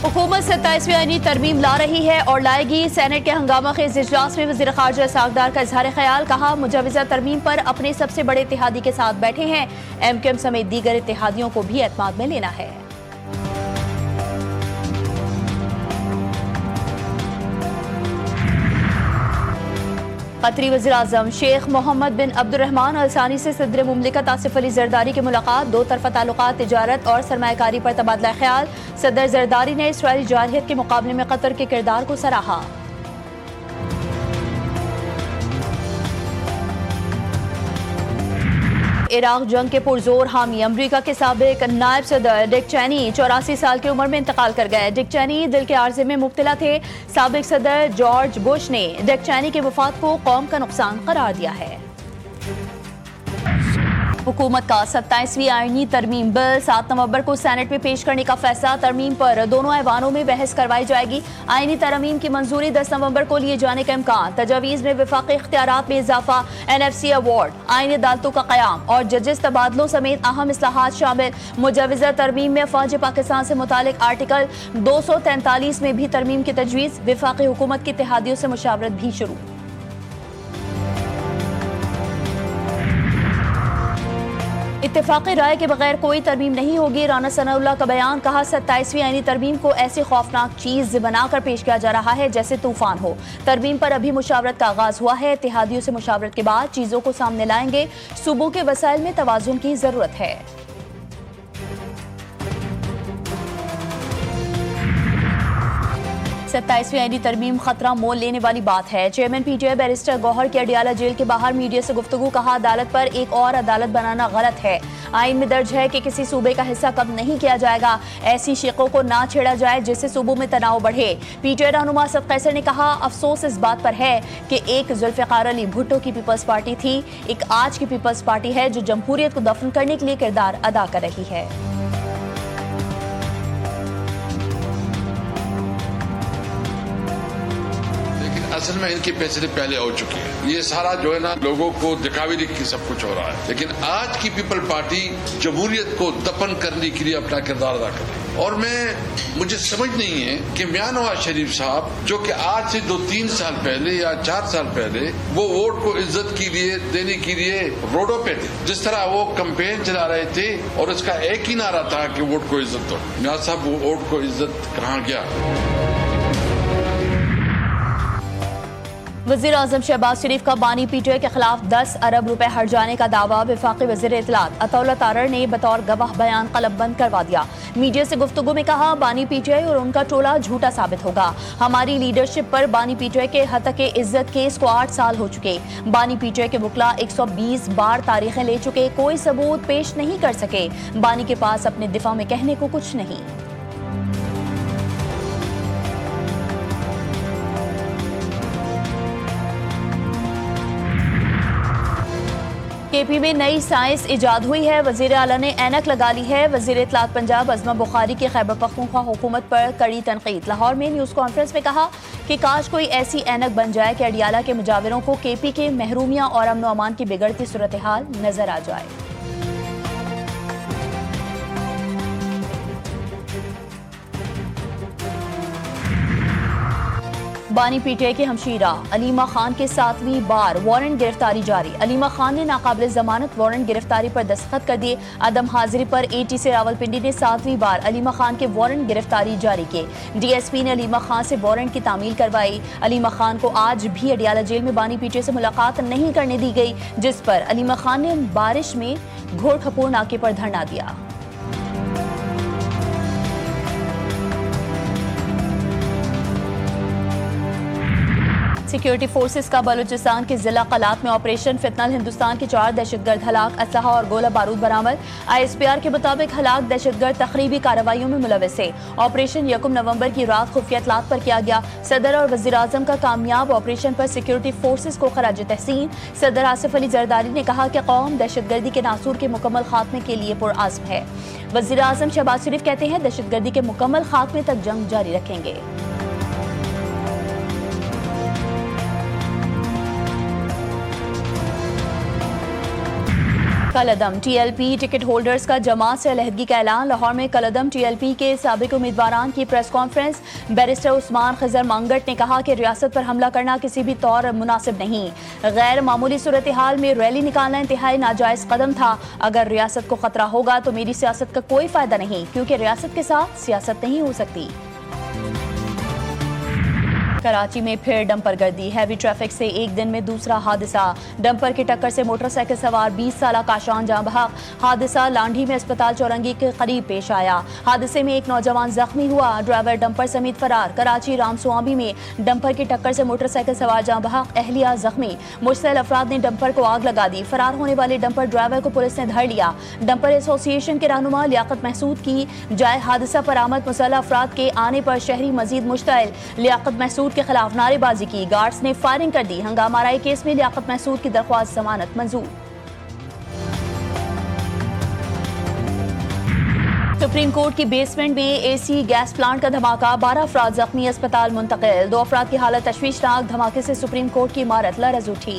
हुकूमत 27वीं आईनी तरमीम ला रही है और लाएगी। सेनेट के हंगामा खेज इजलास में वज़ीर ख़ारजा सागदार का इजहार ख्याल, कहा मुजवज़ा तरमीम पर अपने सबसे बड़े इत्तेहादी के साथ बैठे हैं। MQM समेत दीगर इत्तेहादियों को भी एतमाद में लेना है। कतरी वज़ीर-ए-आज़म शेख मोहम्मद बिन अब्दुर्रहमान अल सानी से सदर मुमलिकत आसिफ अली जरदारी की मुलाकात, दो तरफ़ा ताल्लुकात, तिजारत और सरमायाकारी पर तबादला ख्याल। सदर जरदारी ने इसराइली जारहियत के मुकाबले में कतर के किरदार को सराहा। इराक जंग के पुरजोर हामी अमरीका के साबिक नायब सदर डिक चैनी 84 साल की उम्र में इंतकाल कर गए। डिक चैनी दिल के आर्जे में मुब्तला थे। साबिक सदर जॉर्ज बुश ने डिक चैनी की वफात को कौम का नुकसान करार दिया है। हुकूमत का 27वीं आईनी तरमीम बिल 7 नवंबर को सेनेट में पेश करने का फैसला। तरमीम पर दोनों ऐवानों में बहस करवाई जाएगी। आईनी तरमीम की मंजूरी 10 नवंबर को लिए जाने का इम्कान। तजावीज़ में वफाकी इख्तियारात में इजाफा, NFC अवार्ड, आईनी अदालतों का क़याम और जजेस तबादलों समेत अहम इस्लाहात शामिल। मुजवज़ा तरमीम में फ़ौज पाकिस्तान से मुतालिक आर्टिकल 243 में भी तरमीम की तजवीज़। वफाकी हुकूमत की इत्तेहादियों से मुशावरत भी शुरू। इत्तेफाक़ी राय के बगैर कोई तरमीम नहीं होगी। राना सनाउल्लाह का बयान, कहा 27वीं आईनी तरमीम को ऐसी खौफनाक चीज़ बनाकर पेश किया जा रहा है जैसे तूफान हो। तरमीम पर अभी मुशावरत का आगाज हुआ है। इत्तेहादियों से मुशावरत के बाद चीज़ों को सामने लाएंगे। सूबों के वसाइल में तवाज़ुन की ज़रूरत है। 27वीं आईनी तरमीम खतरा मोल लेने वाली बात है। चेयरमैन PTI बैरिस्टर गौहर की अडियाला जेल के बाहर मीडिया से गुफ्तगू, कहा अदालत पर एक और अदालत बनाना गलत है। आइन में दर्ज है कि किसी सूबे का हिस्सा कब नहीं किया जाएगा। ऐसी शिकों को ना छेड़ा जाए जिससे सूबों में तनाव बढ़े। PTI रहनुमा असद कैसर ने कहा अफसोस इस बात पर है कि एक जुल्फ़िकार अली भुट्टो की पीपल्स पार्टी थी, एक आज की पीपल्स पार्टी है जो जमहूरियत को दफन करने के लिए किरदार अदा कर रही है। असल में इनके फैसले पहले हो चुके हैं। ये सारा जो है ना लोगों को दिखावे की सब कुछ हो रहा है, लेकिन आज की पीपल पार्टी जमहूरियत को दफन करने के लिए अपना किरदार अदा कर रही है। और मुझे समझ नहीं है कि मियां नवाज शरीफ साहब जो कि आज से 2-3 साल पहले या 4 साल पहले वो वोट को इज्जत के लिए देने के लिए रोडों पे थे, जिस तरह वो कैंपेन चला रहे थे और इसका एक ही नारा था कि वोट को इज्जत दो। मियां साहब वो वोट को इज्जत कहाँ गया। वज़ीर-ए-आज़म शहबाज शरीफ का बानी PTI के खिलाफ 10 अरब रुपए हट जाने का दावा। वफाकी वज़ीर इत्तलात अताउल्लाह तारड़ ने बतौर गवाह बयान कलमबंद करवा दिया। मीडिया से गुफ्तगू में कहा बानी PTI और उनका टोला झूठा साबित होगा। हमारी लीडरशिप पर बानी PTI के हतक इज्जत केस को 8 साल हो चुके। बानी PTI के वकला 120 बार तारीखें ले चुके, कोई सबूत पेश नहीं कर सके। बानी के पास अपने दिफा में कहने को कुछ नहीं। KP में नई साइंस इजाद हुई है। वज़ीर आला ने ऐनक लगा ली है। वज़ीर इत्तलात पंजाब अज़मा बुखारी की खैबर पख्तूनख्वा हुकूमत पर कड़ी तनकीद। लाहौर में न्यूज़ कॉन्फ्रेंस में कहा कि काश कोई ऐसी ऐनक बन जाए कि अडियाला के मुजाविरों को KP के महरूमिया और अमन अमान की बिगड़ती सूरत हाल नजर आ जाए। बानी PTI की हमशीरा अलीमा खान के 7वीं बार वारंट गिरफ्तारी जारी। अलीमा खान ने नाकाबिल जमानत वारंट गिरफ्तारी पर दस्तखत कर दिए। अदम हाजिरी पर ATC रावलपिंडी ने 7वीं बार अलीमा खान के वारंट गिरफ्तारी जारी किए। DSP ने अलीमा खान से वारंट की तामील करवाई। अलीमा खान को आज भी अडियाला जेल में बानी PTI से मुलाकात नहीं करने दी गई, जिस पर अलीमा खान ने बारिश में घोड़खपोर नाके पर धरना दिया। सिक्योरिटी फोर्सेस का बलूचिस्तान के जिला कलात में ऑपरेशन फितनल। हिंदुस्तान के 4 दहशतगर्द हलाक, असलहा और गोला बारूद बरामद। ISPR के मुताबिक हलाक दहशतगर्द तखरीबी कार्रवाइयों में मुलविस थे। ऑपरेशन 1 नवंबर की रात खुफिया इत्तलात पर किया गया। सदर और वज़ीर आज़म का कामयाब ऑपरेशन पर सिक्योरिटी फोर्सेस को खराज तहसीन। सदर आसिफ अली जरदारी ने कहा कि कौम दहशतगर्दी के नासूर के मुकम्मल खात्मे के लिए पुरआज़्म है। वज़ीर आज़म शहबाज शरीफ कहते हैं दहशतगर्दी के मुकम्मल खात्मे तक जंग जारी रखेंगे। कलअदम टीएलपी टिकट होल्डर्स का जमात से अलहदगी का ऐलान। लाहौर में कलअदम टीएलपी के साबिक उम्मीदवारान की press conference. Barrister Usman Khajar Mangat ने कहा कि रियासत पर हमला करना किसी भी तौर मुनासिब नहीं। गैर मामूली सूरत हाल में रैली निकालना इंतहाई नाजायज कदम था। अगर रियासत को खतरा होगा तो मेरी सियासत का कोई फायदा नहीं, क्योंकि रियासत के साथ सियासत नहीं हो सकती। कराची में फिर डंपर गर्दी। हैवी ट्रैफिक से एक दिन में दूसरा हादसा। डंपर की टक्कर से मोटरसाइकिल सवार 20 साला काशान जाँ बहक। हादसा लांढी में अस्पताल चौरंगी के करीब पेश आया। हादसे में एक नौजवान जख्मी हुआ, ड्राइवर डंपर समेत फरार। कराची रामसुआबी में डंपर की टक्कर से मोटरसाइकिल सवार जाँ बहक, अहलिया जख्मी। मुश्तल अफराद ने डंपर को आग लगा दी। फरार होने वाले डंपर ड्राइवर को पुलिस ने धर लिया। डंपर एसोसिएशन के रहनुमा लियाकत महसूद की जाए हादसा पर आमद मुसल्लह अफराद के आने पर शहरी मजीद मुश्तइल। लियाकत महसूद के खिलाफ नारेबाजी की, गार्ड्स ने फायरिंग कर दी। हंगामा आराई केस में लियाकत महसूद की दरख्वास्त जमानत मंजूर। सुप्रीम कोर्ट की बेसमेंट में एसी गैस प्लांट का धमाका, 12 अफराद जख्मी, अस्पताल मुंतकिल। 2 अफराद की हालत तशवीशनाक। धमाके से सुप्रीम कोर्ट की इमारत लरज़ उठी।